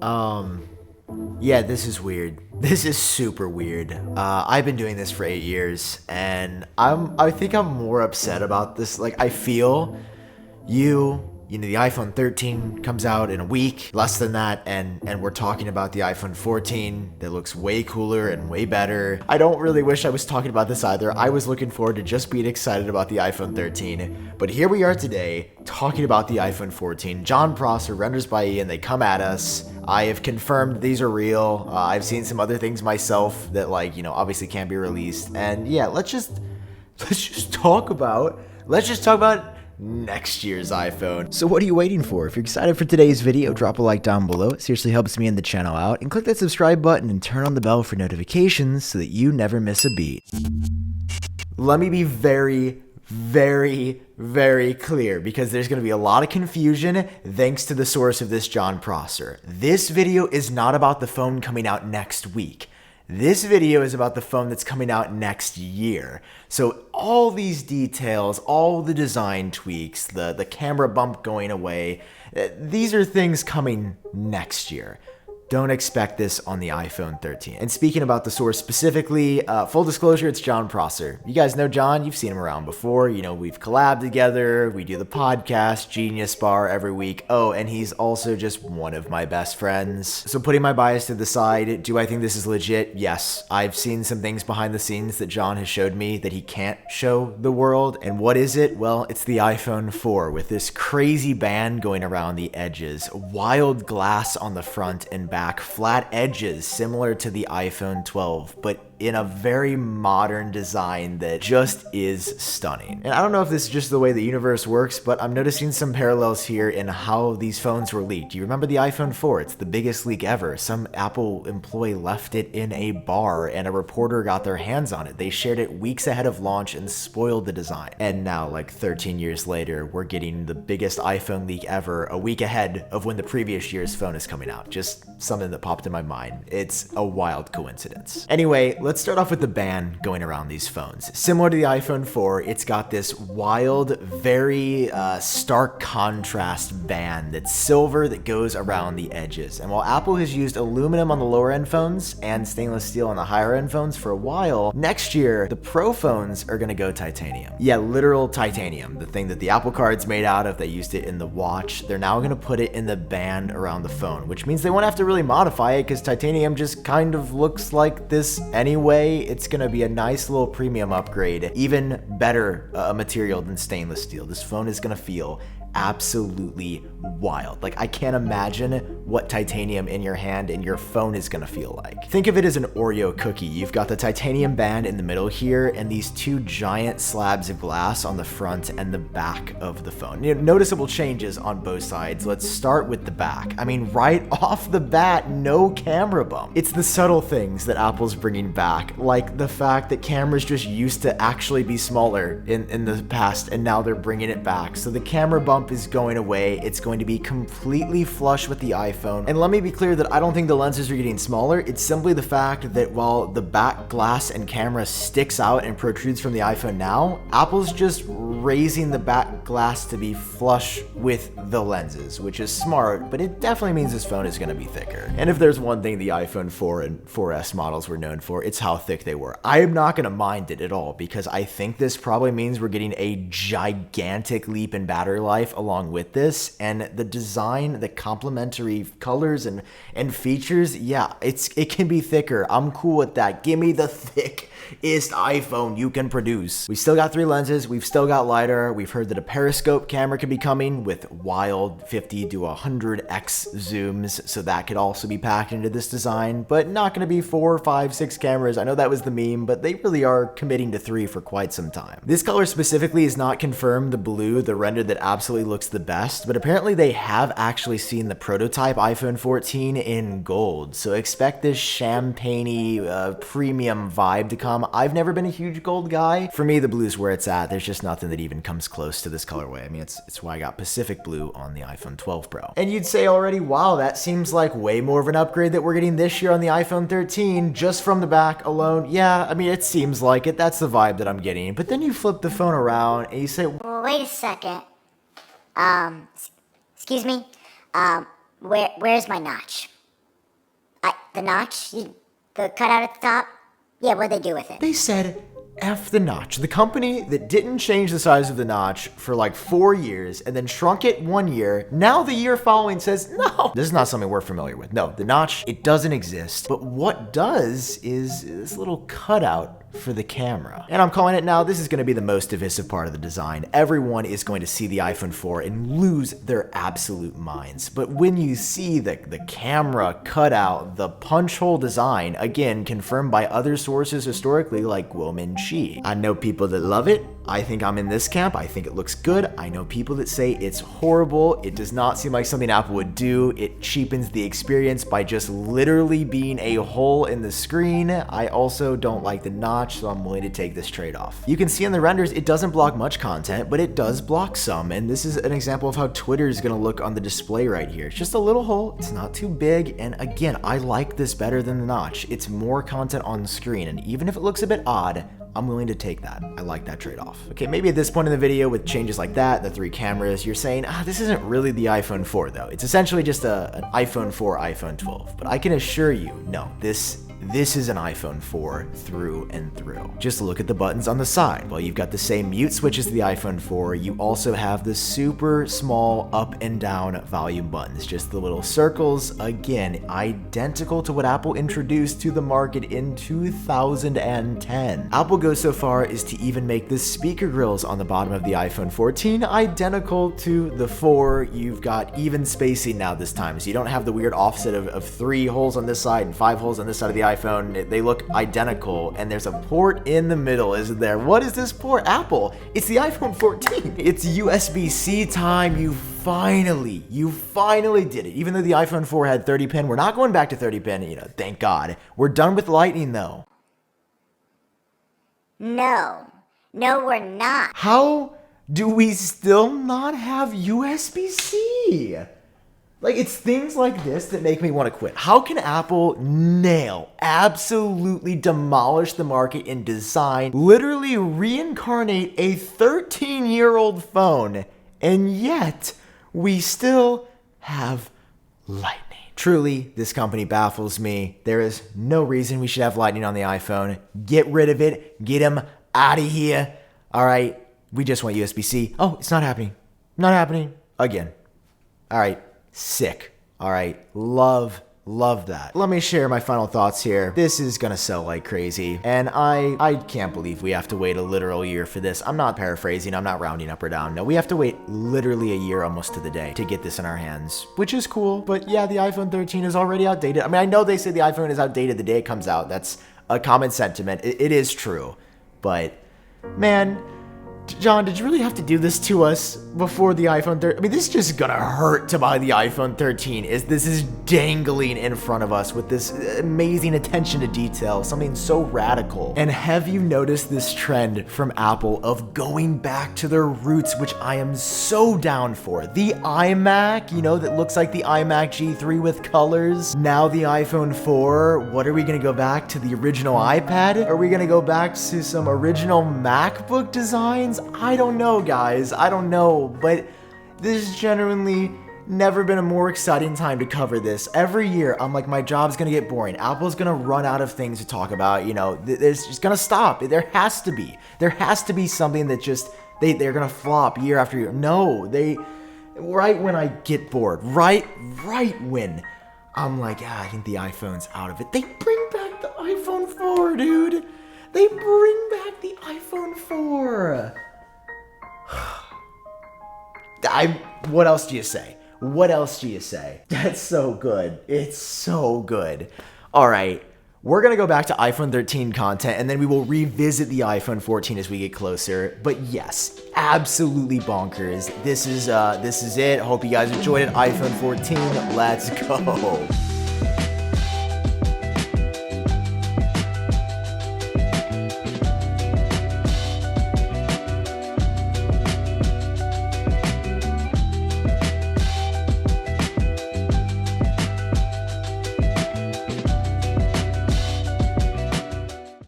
Yeah, this is weird. This is super weird. I've been doing this for 8 years, and I think I'm more upset about this. Like, I feel the iPhone 13 comes out in a week, less than that, and we're talking about the iPhone 14 that looks way cooler and way better. I don't really wish I was talking about this either. I was looking forward to just being excited about the iPhone 13, but here we are today talking about the iPhone 14. John Prosser, Renders by Ian, they come at us. I have confirmed these are real. I've seen some other things myself that, obviously can't be released. And yeah, let's just talk about next year's iPhone. So what are you waiting for? If you're excited for today's video, drop a like down below. It seriously helps me and the channel out. And click that subscribe button and turn on the bell for notifications so that you never miss a beat. Let me be very, very, very clear, because there's going to be a lot of confusion thanks to the source of this John Prosser. This video is not about the phone coming out next week. This video is about the phone that's coming out next year. So all these details, all the design tweaks, the camera bump going away, these are things coming next year. Don't expect this on the iPhone 13. And speaking about the source specifically, full disclosure, it's John Prosser. You guys know John, you've seen him around before. You know, we've collabed together, we do the podcast, Genius Bar every week. Oh, and he's also just one of my best friends. So putting my bias to the side, do I think this is legit? Yes. I've seen some things behind the scenes that John has showed me that he can't show the world. And what is it? Well, it's the iPhone 4 with this crazy band going around the edges, wild glass on the front and back, flat edges similar to the iPhone 12, but in a very modern design that just is stunning. And I don't know if this is just the way the universe works, but I'm noticing some parallels here in how these phones were leaked. You remember the iPhone 4? It's the biggest leak ever. Some Apple employee left it in a bar and a reporter got their hands on it. They shared it weeks ahead of launch and spoiled the design. And now, like 13 years later, we're getting the biggest iPhone leak ever a week ahead of when the previous year's phone is coming out. Just something that popped in my mind. It's a wild coincidence. Anyway, let's start off with the band going around these phones. Similar to the iPhone 4, it's got this wild, very stark contrast band that's silver that goes around the edges. And while Apple has used aluminum on the lower end phones and stainless steel on the higher end phones for a while, next year, the Pro phones are gonna go titanium. Yeah, literal titanium, the thing that the Apple Card's made out of. They used it in the watch. They're now gonna put it in the band around the phone, which means they won't have to really modify it because titanium just kind of looks like this anyway. It's gonna be a nice little premium upgrade, even better material than stainless steel. This phone is gonna feel absolutely wild. Like, I can't imagine what titanium in your hand and your phone is gonna feel like. Think of it as an Oreo cookie. You've got the titanium band in the middle here and these two giant slabs of glass on the front and the back of the phone. Noticeable changes on both sides. Let's start with the back. I mean, right off the bat, no camera bump. It's the subtle things that Apple's bringing back, like the fact that cameras just used to actually be smaller in the past, and now they're bringing it back. So the camera bump is going away. It's going to be completely flush with the iPhone. And let me be clear that I don't think the lenses are getting smaller. It's simply the fact that while the back glass and camera sticks out and protrudes from the iPhone now, Apple's just raising the back glass to be flush with the lenses, which is smart, but it definitely means this phone is going to be thicker. And if there's one thing the iPhone 4 and 4S models were known for, it's how thick they were. I am not going to mind it at all, because I think this probably means we're getting a gigantic leap in battery life along with this, and the design, the complementary colors and features, yeah, it can be thicker. I'm cool with that. Give me the thickest iPhone you can produce. We still got 3 lenses. We've still got LiDAR. We've heard that a periscope camera could be coming with wild 50 to 100x zooms, so that could also be packed into this design, but not going to be 4, 5, 6 cameras. I know that was the meme, but they really are committing to 3 for quite some time. This color specifically is not confirmed, the blue, the render that absolutely looks the best, but apparently they have actually seen the prototype iPhone 14 in gold, so expect this champagne-y premium vibe to come. I've never been a huge gold guy. For me, the blue's where it's at. There's just nothing that even comes close to this colorway. I mean, it's why I got Pacific Blue on the iPhone 12 Pro. And you'd say already, wow, that seems like way more of an upgrade that we're getting this year on the iPhone 13 just from the back alone. Yeah, I mean, it seems like it. That's the vibe that I'm getting. But then you flip the phone around and you say, well, wait a second. Excuse me? Where's my notch? the notch, the cutout at the top? Yeah, what'd they do with it? They said, F the notch. The company that didn't change the size of the notch for like 4 years and then shrunk it 1 year, now the year following says, no, this is not something we're familiar with. No, the notch, it doesn't exist. But what does is this little cutout for the camera. And I'm calling it now, this is going to be the most divisive part of the design. Everyone is going to see the iPhone 4 and lose their absolute minds. But when you see the camera cutout, the punch hole design, again, confirmed by other sources historically like Wilman Chi. I know people that love it. I think I'm in this camp. I think it looks good. I know people that say it's horrible. It does not seem like something Apple would do. It cheapens the experience by just literally being a hole in the screen. I also don't like the notch, so I'm willing to take this trade-off. You can see in the renders, it doesn't block much content, but it does block some. And this is an example of how Twitter is gonna look on the display right here. It's just a little hole. It's not too big. And again, I like this better than the notch. It's more content on the screen. And even if it looks a bit odd, I'm willing to take that. I like that trade-off. Okay, maybe at this point in the video with changes like that, the 3 cameras, you're saying, this isn't really the iPhone 4 though. It's essentially just an iPhone 4, iPhone 12. But I can assure you, no, this is an iPhone 4 through and through. Just look at the buttons on the side. Well, you've got the same mute switch as the iPhone 4. You also have the super small up and down volume buttons, just the little circles. Again, identical to what Apple introduced to the market in 2010. Apple goes so far as to even make the speaker grills on the bottom of the iPhone 14 identical to the 4. You've got even spacing now this time, so you don't have the weird offset of 3 holes on this side and 5 holes on this side of the iPhone. They look identical, and there's a port in the middle, isn't there? What is this port? Apple, it's the iPhone 14. It's USB-C time. You finally did it. Even though the iPhone 4 had 30 pin, we're not going back to 30 pin, thank God. We're done with Lightning though. No, we're not. How do we still not have USB-C? Like, it's things like this that make me want to quit. How can Apple absolutely demolish the market in design, literally reincarnate a 13-year-old phone, and yet we still have Lightning? Truly, this company baffles me. There is no reason we should have Lightning on the iPhone. Get rid of it. Get them out of here. All right, we just want USB-C. Oh, it's not happening. Not happening again. All right. Sick. All right. Love that. Let me share my final thoughts here. This is gonna sell like crazy, and I can't believe we have to wait a literal year for this. I'm not paraphrasing. I'm not rounding up or down. No, we have to wait literally a year almost to the day to get this in our hands, which is cool. But yeah, the iPhone 13 is already outdated. I mean, I know they say the iPhone is outdated the day it comes out. That's a common sentiment. It is true. But man, John, did you really have to do this to us before the iPhone 13? I mean, this is just gonna hurt to buy the iPhone 13. This is dangling in front of us with this amazing attention to detail, something so radical. And have you noticed this trend from Apple of going back to their roots, which I am so down for? The iMac, that looks like the iMac G3 with colors. Now the iPhone 4. What are we gonna go back to, the original iPad? Are we gonna go back to some original MacBook designs? I don't know, guys. I don't know, but this has genuinely never been a more exciting time to cover this. Every year, I'm like, my job's gonna get boring. Apple's gonna run out of things to talk about. It's just gonna stop. There has to be something that just they're gonna flop year after year. No, right when I get bored, right when I'm like, I think the iPhone's out of it, they bring back the iPhone 4, dude. They bring back the iPhone 4. What else do you say? What else do you say? That's so good. It's so good. All right, we're gonna go back to iPhone 13 content, and then we will revisit the iPhone 14 as we get closer. But yes, absolutely bonkers. This is it. Hope you guys enjoyed it. iPhone 14. Let's go.